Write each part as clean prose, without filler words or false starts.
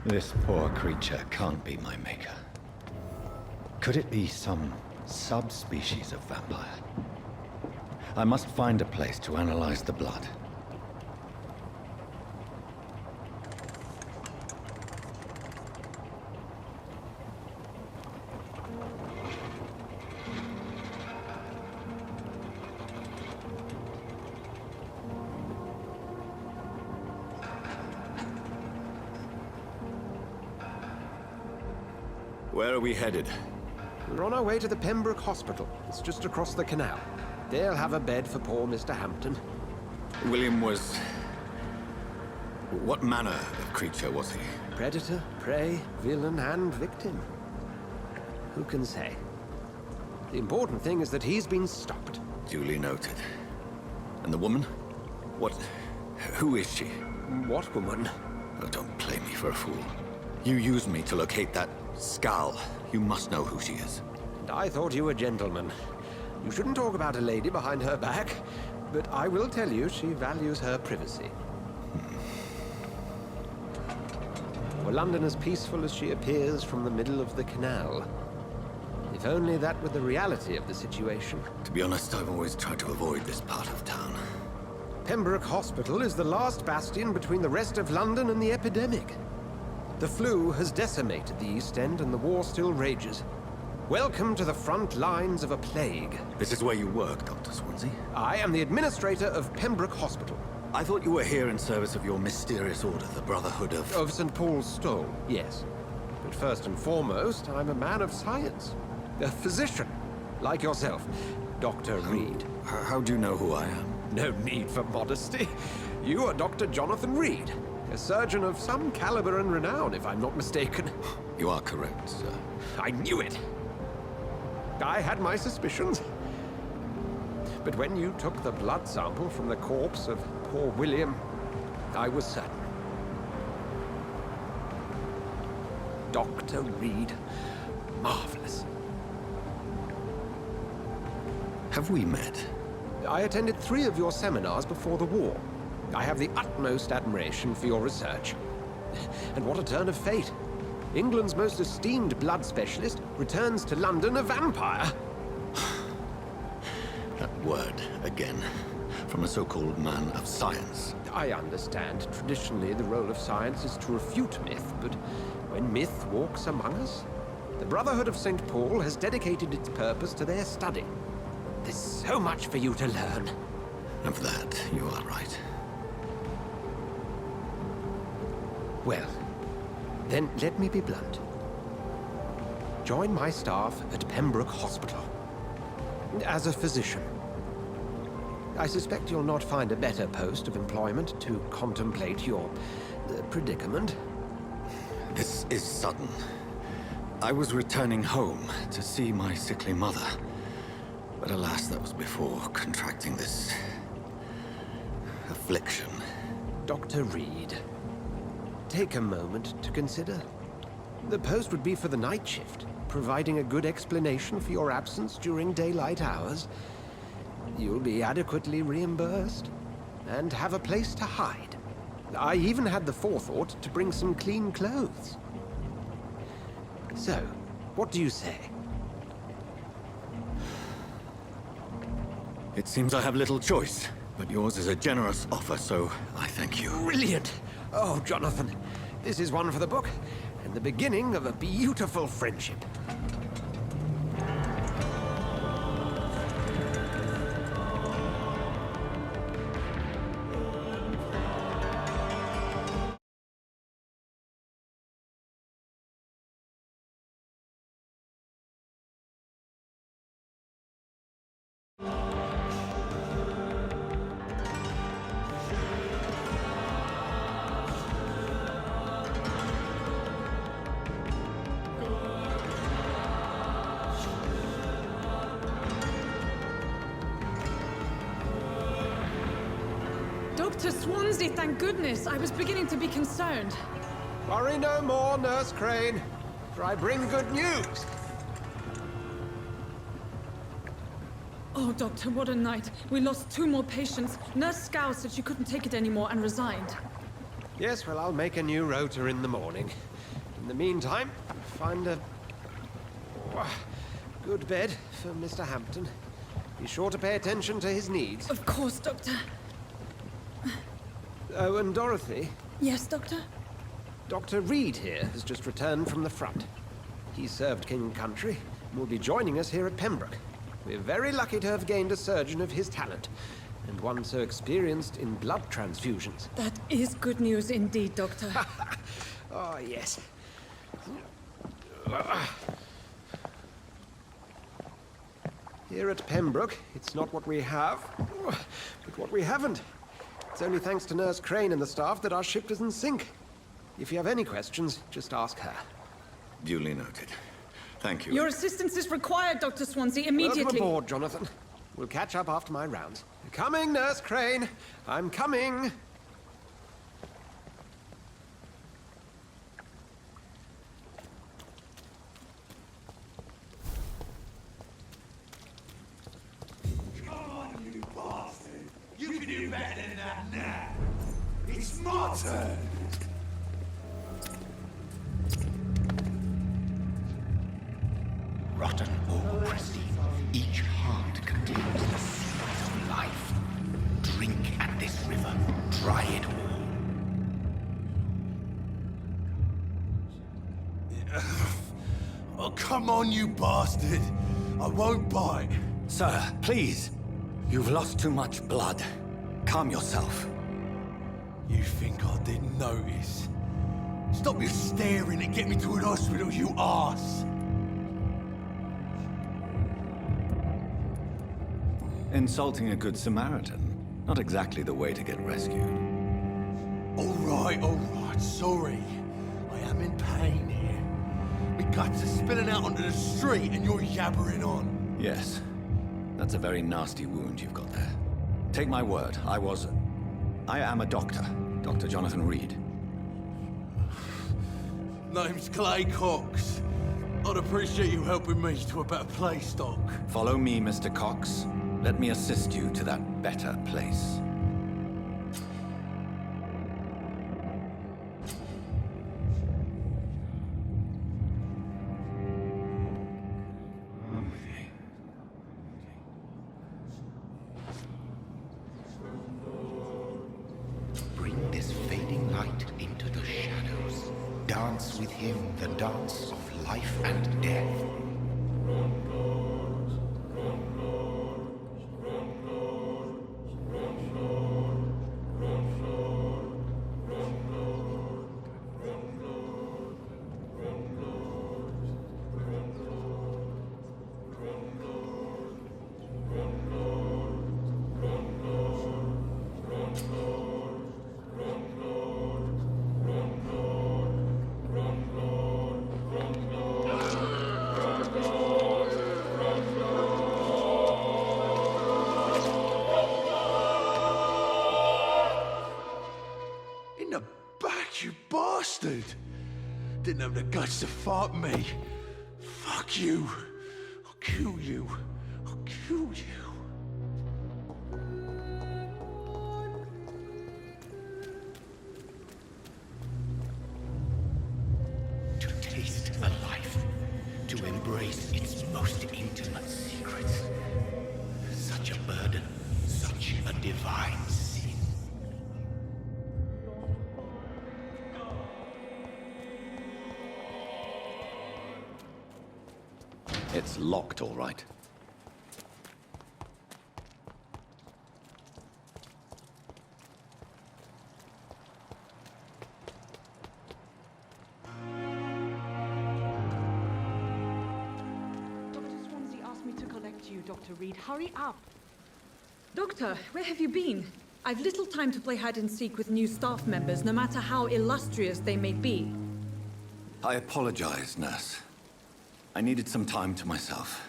This poor creature can't be my maker. Could it be some subspecies of vampire? I must find a place to analyze the blood. Where are we headed? We're on our way to the Pembroke Hospital. It's just across the canal. They'll have a bed for poor Mr. Hampton. William was... What manner of creature was he? Predator, prey, villain, and victim. Who can say? The important thing is that he's been stopped. Duly noted. And the woman? What... Who is she? What woman? Oh, don't play me for a fool. You used me to locate that skull. You must know who she is. And I thought you a gentleman. You shouldn't talk about a lady behind her back, but I will tell you she values her privacy. Were London as peaceful as she appears from the middle of the canal? If only that were the reality of the situation. To be honest, I've always tried to avoid this part of town. Pembroke Hospital is the last bastion between the rest of London and the epidemic. The flu has decimated the East End and the war still rages. Welcome to the front lines of a plague. This is where you work, Dr. Swansea? I am the administrator of Pembroke Hospital. I thought you were here in service of your mysterious order, the Brotherhood of... Of St. Paul's Stole, yes. But first and foremost, I'm a man of science. A physician, like yourself, Dr. Reed. How do you know who I am? No need for modesty. You are Dr. Jonathan Reed, a surgeon of some caliber and renown, if I'm not mistaken. You are correct, sir. I knew it. I had my suspicions. But when you took the blood sample from the corpse of poor William, I was certain. Dr. Reed. Marvelous. Have we met? I attended 3 of your seminars before the war. I have the utmost admiration for your research. And what a turn of fate. England's most esteemed blood specialist returns to London a vampire. That word, again. From a so-called man of science. I understand. Traditionally, the role of science is to refute myth, but when myth walks among us, the Brotherhood of St. Paul has dedicated its purpose to their study. There's so much for you to learn. Of that, you are right. Well, then let me be blunt. Join my staff at Pembroke Hospital. As a physician. I suspect you'll not find a better post of employment to contemplate your predicament. This is sudden. I was returning home to see my sickly mother. But alas, that was before contracting this... affliction. Dr. Reed, take a moment to consider. The post would be for the night shift, providing a good explanation for your absence during daylight hours. You'll be adequately reimbursed, and have a place to hide. I even had the forethought to bring some clean clothes. So, what do you say? It seems I have little choice, but yours is a generous offer, so I thank you. Brilliant! Oh, Jonathan, this is one for the book, and the beginning of a beautiful friendship. Dr. Swansea, thank goodness. I was beginning to be concerned. Worry no more, Nurse Crane, for I bring good news. Oh, Doctor, what a night. We lost 2 more patients. Nurse Scow said she couldn't take it anymore and resigned. Yes, well, I'll make a new rota in the morning. In the meantime, find a good bed for Mr. Hampton. Be sure to pay attention to his needs. Of course, Doctor. Oh, and Dorothy, Yes, Doctor? Dr. Reed here has just returned from the front. He served King and Country and will be joining us here at Pembroke. We're very lucky to have gained a surgeon of his talent, and one so experienced in blood transfusions. That is good news indeed, Doctor. Oh, yes. Here at Pembroke, it's not what we have, but what we haven't. It's only thanks to Nurse Crane and the staff that our ship doesn't sink. If you have any questions, just ask her. Duly noted. Thank you. Your assistance is required, Dr. Swansea, immediately. Welcome aboard, Jonathan. We'll catch up after my rounds. Coming, Nurse Crane. I'm coming. Come on, you bastard! You can do better than that now! It's my turn! Rotten or crusty, each heart contains the secret of life. Drink at this river, try it all. Oh, come on, you bastard! I won't bite! Sir, please. You've lost too much blood. Calm yourself. You think I didn't notice? Stop your staring and get me to an hospital, you arse! Insulting a good Samaritan. Not exactly the way to get rescued. All right, sorry. I am in pain here. My guts are spilling out onto the street and you're yabbering on. Yes. That's a very nasty wound you've got there. Take my word, I am a doctor. Dr. Jonathan Reed. Name's Clay Cox. I'd appreciate you helping me to a better place, Doc. Follow me, Mr. Cox. Let me assist you to that better place. Bring this fading light into the shadows. Dance with him the dance of life and death. In the back, you bastard! Didn't have the guts to fight me. Fuck you. I'll kill you. I'll kill you. To taste a life, to embrace its most intimate secrets. Such a burden, such a divine sin. It's locked, all right. Dr. Swansea asked me to collect you, Dr. Reed. Hurry up. Doctor, where have you been? I've little time to play hide and seek with new staff members, no matter how illustrious they may be. I apologize, nurse. I needed some time to myself.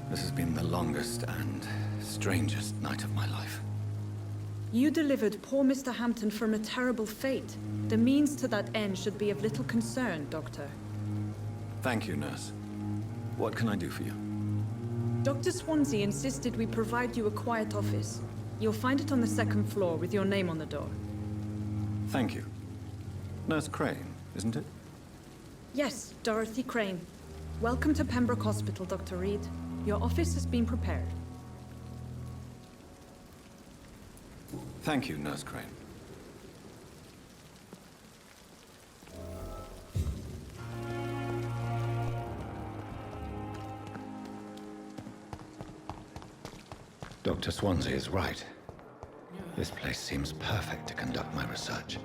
This has been the longest and strangest night of my life. You delivered poor Mr. Hampton from a terrible fate. The means to that end should be of little concern, Doctor. Thank you, nurse. What can I do for you? Dr. Swansea insisted we provide you a quiet office. You'll find it on the second floor with your name on the door. Thank you. Nurse Crane, isn't it? Yes, Dorothy Crane. Welcome to Pembroke Hospital, Dr. Reed. Your office has been prepared. Thank you, Nurse Crane. Dr. Swansea is right. This place seems perfect to conduct my research.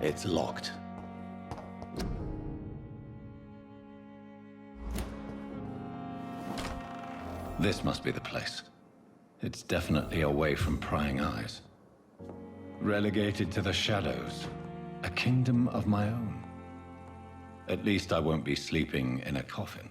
It's locked. This must be the place. It's definitely away from prying eyes. Relegated to the shadows. A kingdom of my own. At least I won't be sleeping in a coffin.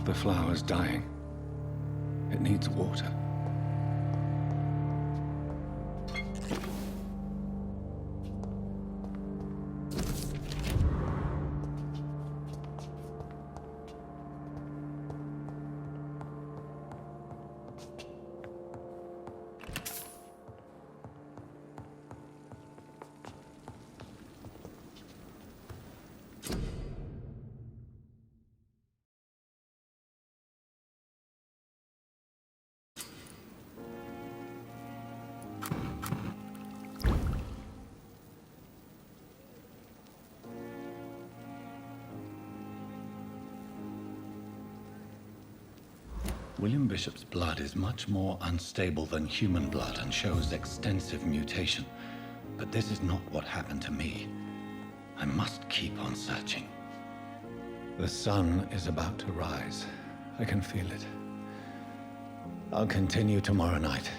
The flower's dying. It needs water. William Bishop's blood is much more unstable than human blood and shows extensive mutation. But this is not what happened to me. I must keep on searching. The sun is about to rise. I can feel it. I'll continue tomorrow night.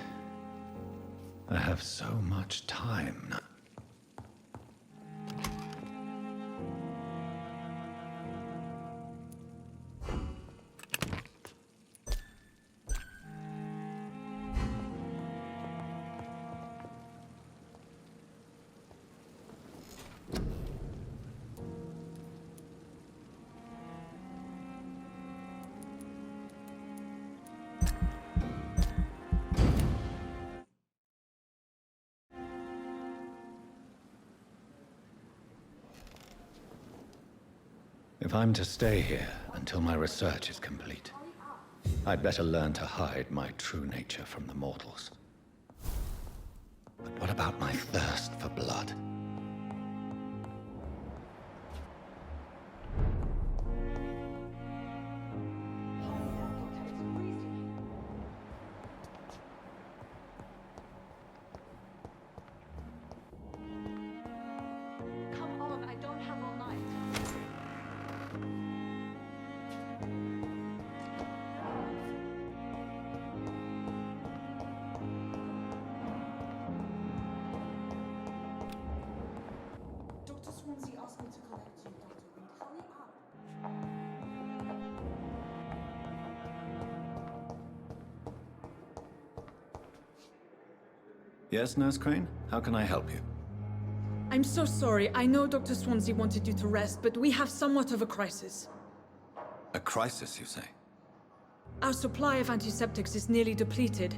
I have so much time now. If I'm to stay here until my research is complete, I'd better learn to hide my true nature from the mortals. But what about my thirst for blood? Come on, I don't have all night. Yes, Nurse Crane? How can I help you? I'm so sorry. I know Dr. Swansea wanted you to rest, but we have somewhat of a crisis. A crisis, you say? Our supply of antiseptics is nearly depleted.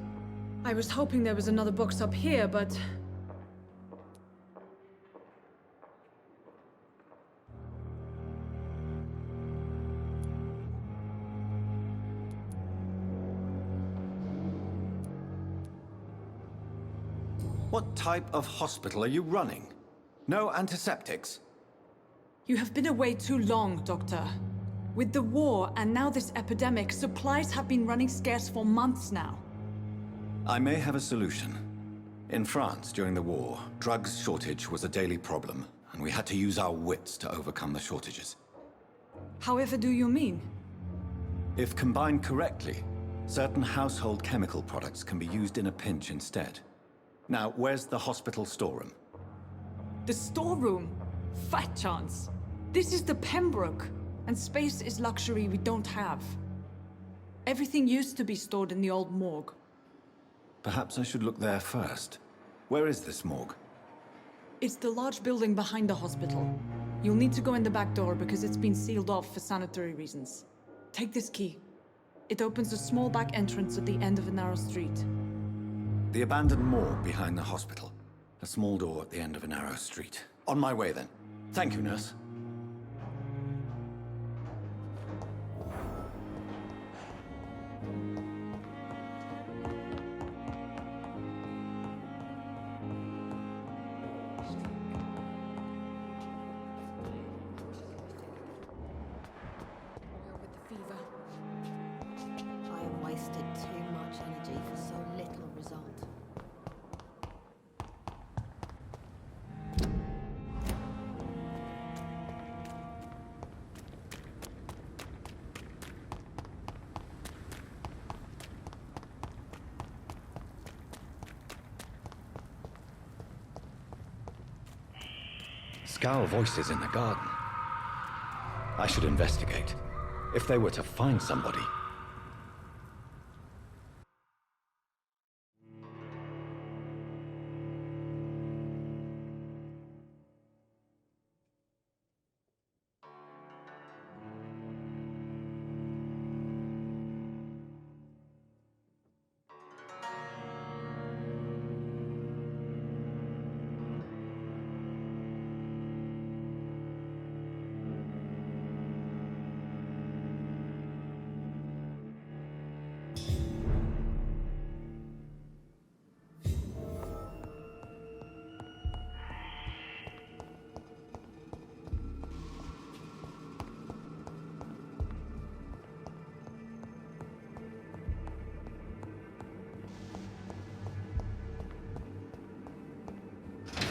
I was hoping there was another box up here, but... What type of hospital are you running? No antiseptics? You have been away too long, Doctor. With the war and now this epidemic, supplies have been running scarce for months now. I may have a solution. In France, during the war, drugs shortage was a daily problem, and we had to use our wits to overcome the shortages. However do you mean? If combined correctly, certain household chemical products can be used in a pinch instead. Now, where's the hospital storeroom? The storeroom? Fat chance. This is the Pembroke, and space is luxury we don't have. Everything used to be stored in the old morgue. Perhaps I should look there first. Where is this morgue? It's the large building behind the hospital. You'll need to go in the back door because it's been sealed off for sanitary reasons. Take this key. It opens a small back entrance at the end of a narrow street. The abandoned morgue behind the hospital. A small door at the end of a narrow street. On my way, then. Thank you, nurse. I have wasted too much energy for so little result. Scowl voices in the garden. I should investigate. If they were to find somebody.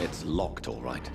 It's locked, all right.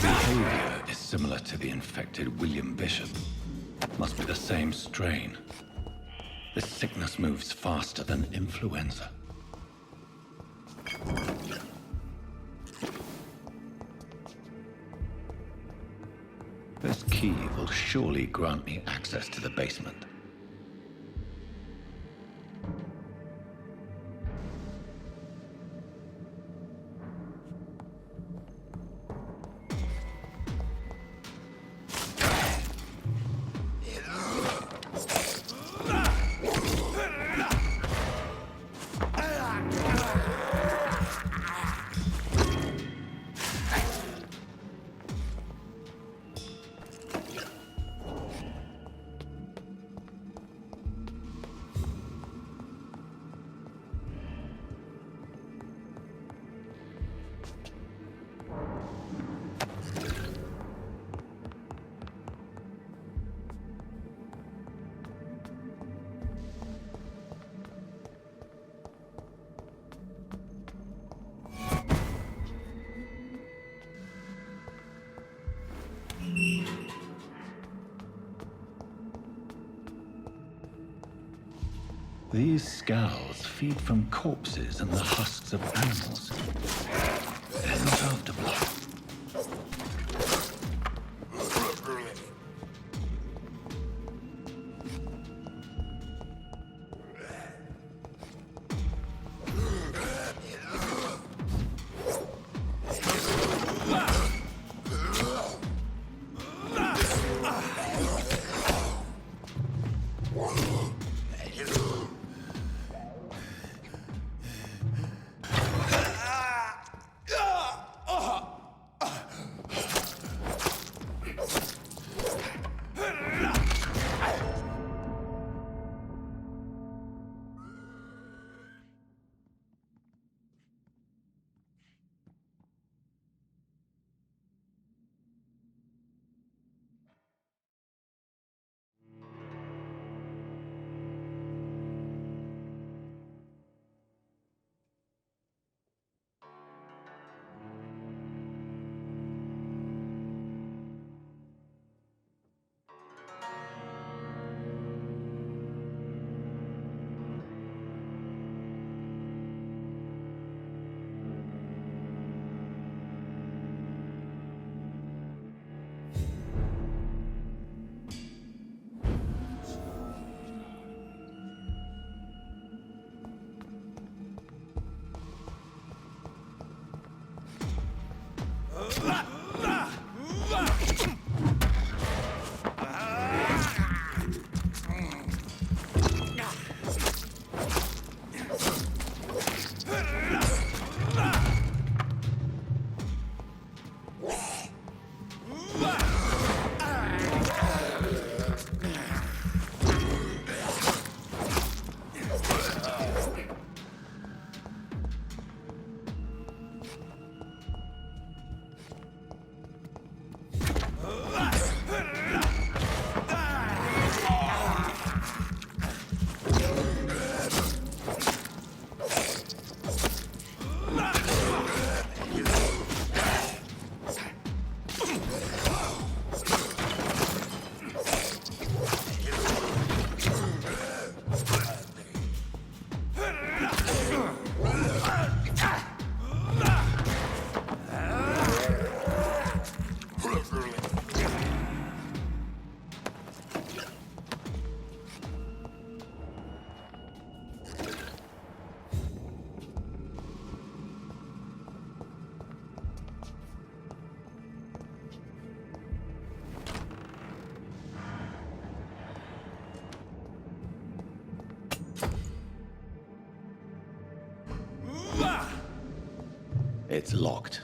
Behavior is similar to the infected William Bishop. Must be the same strain. This sickness moves faster than influenza. This key will surely grant me access to the basement. These skulls feed from corpses and the husks of animals. They're not after blood. It's locked.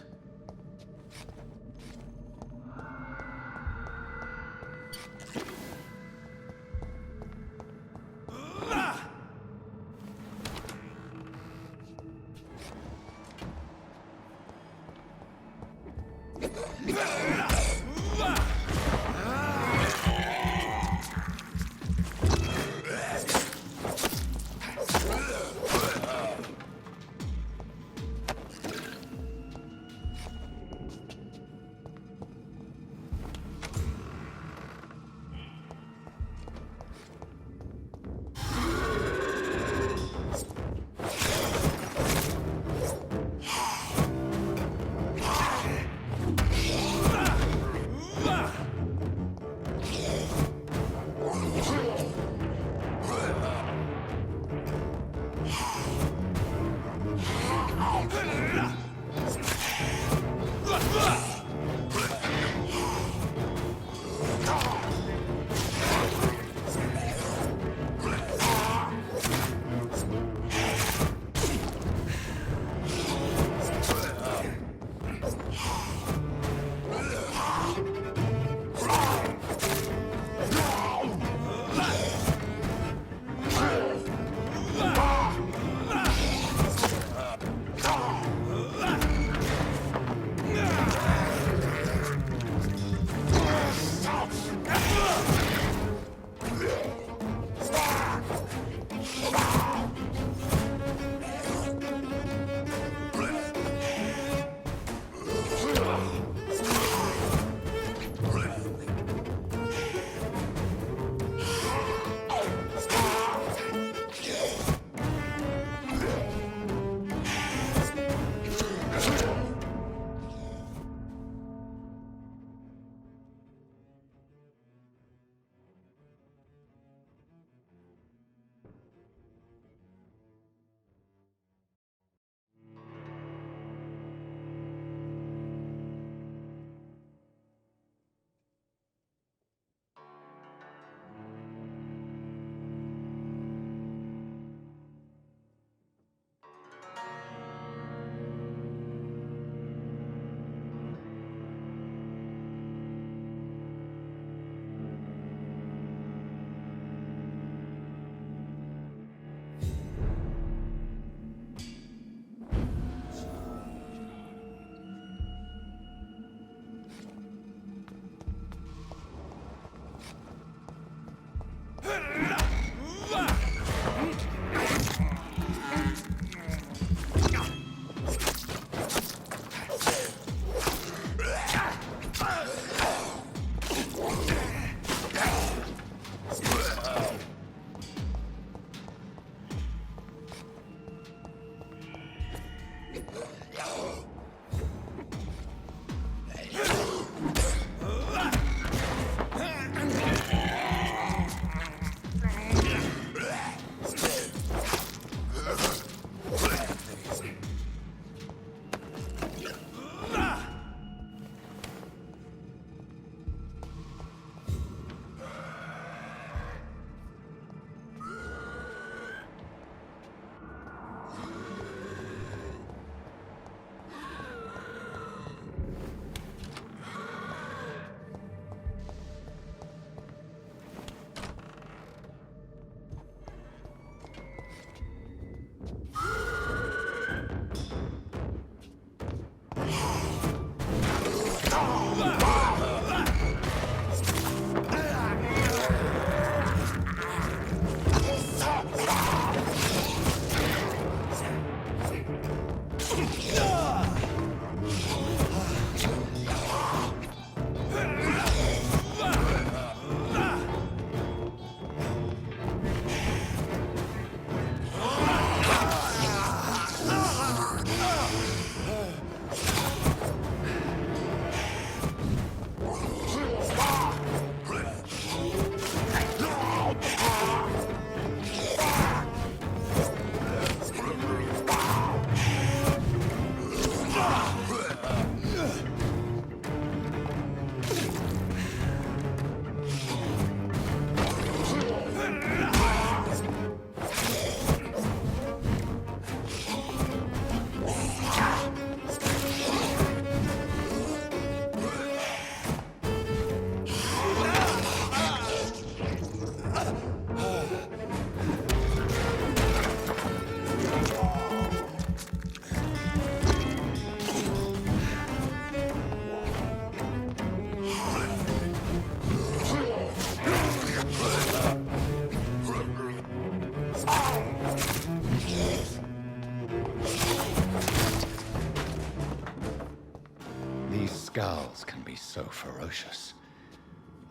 Skals can be so ferocious.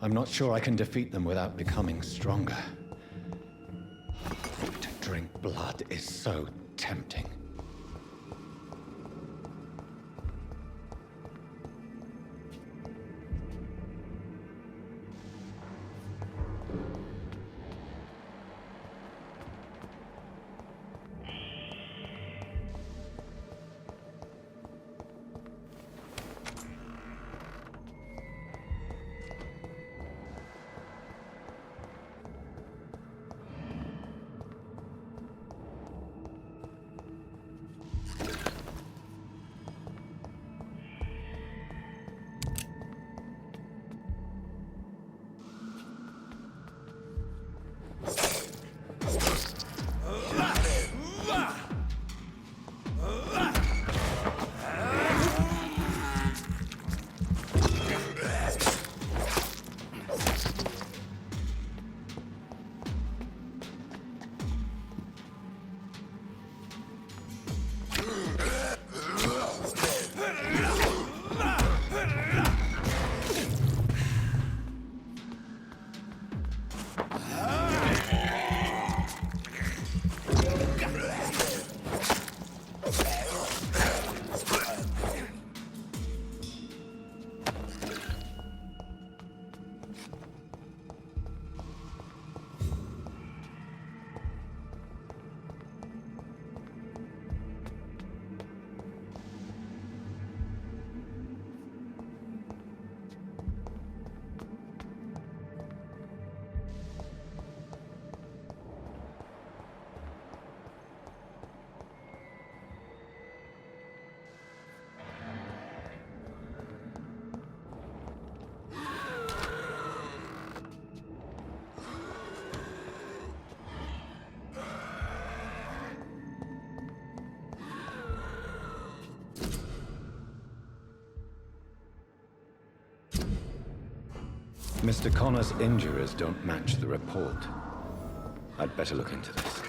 I'm not sure I can defeat them without becoming stronger. To drink blood is so tempting. Mr. Connor's injuries don't match the report. I'd better look into this.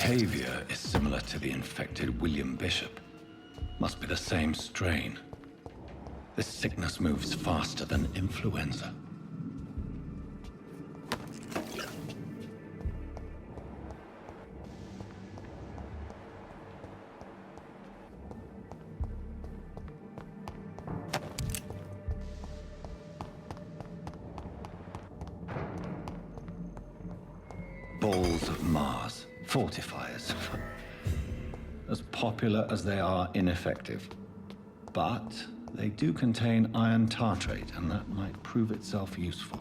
behavior is similar to the infected William Bishop. Must be the same strain. This sickness moves faster than influenza. Balls of Mars, fortifiers. As popular as they are ineffective. But they do contain iron tartrate, and that might prove itself useful.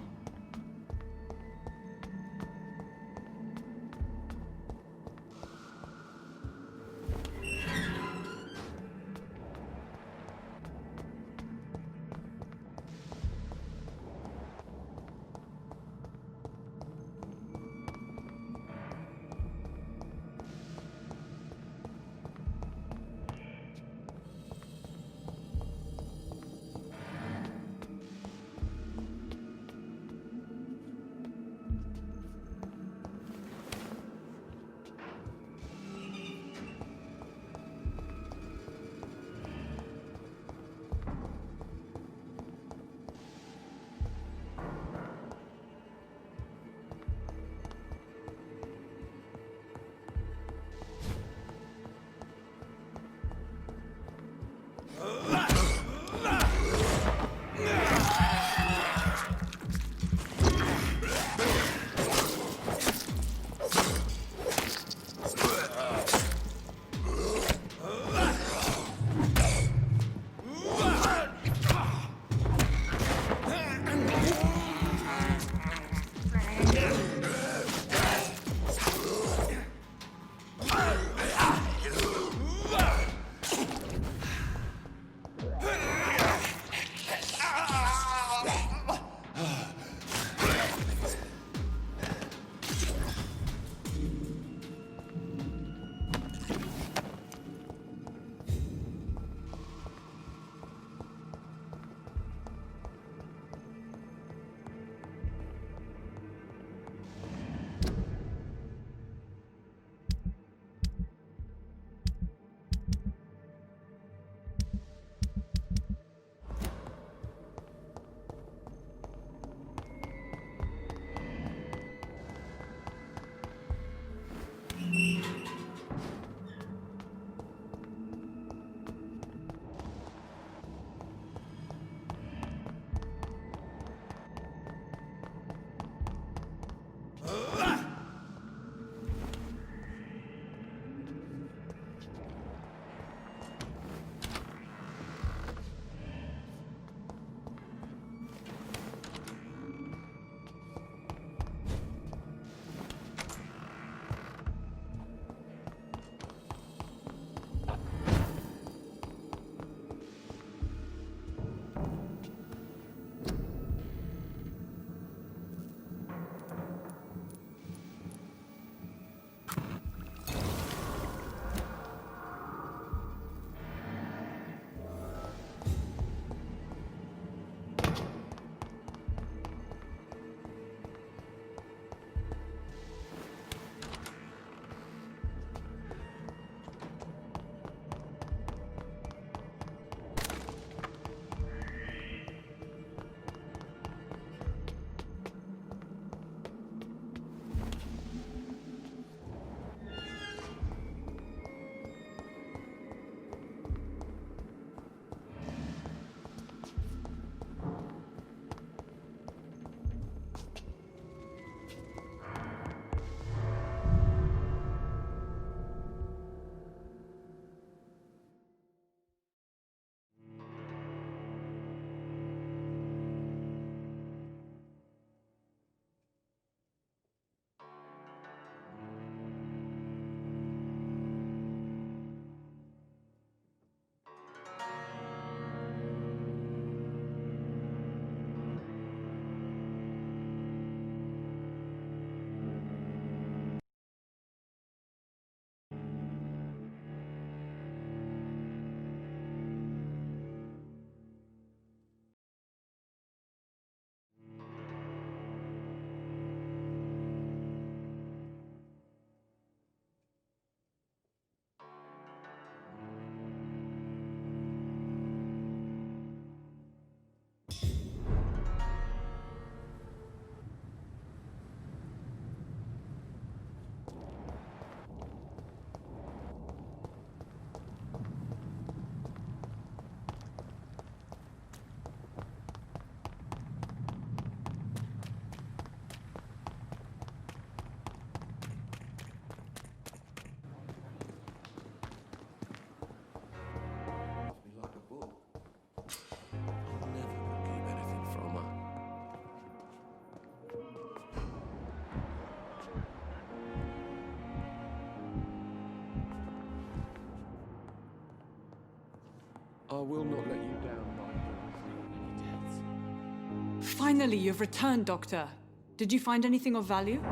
Finally, you've returned, Doctor. Did you find anything of value?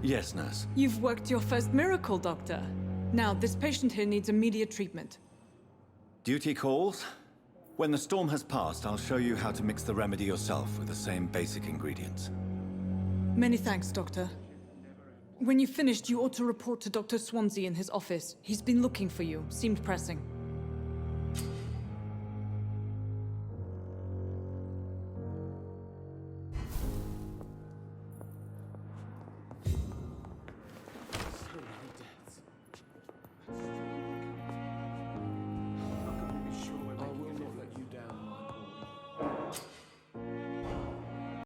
Yes, nurse. You've worked your first miracle, Doctor. Now, this patient here needs immediate treatment. Duty calls. When the storm has passed, I'll show you how to mix the remedy yourself with the same basic ingredients. Many thanks, Doctor. When you've finished, you ought to report to Dr. Swansea in his office. He's been looking for you. Seemed pressing.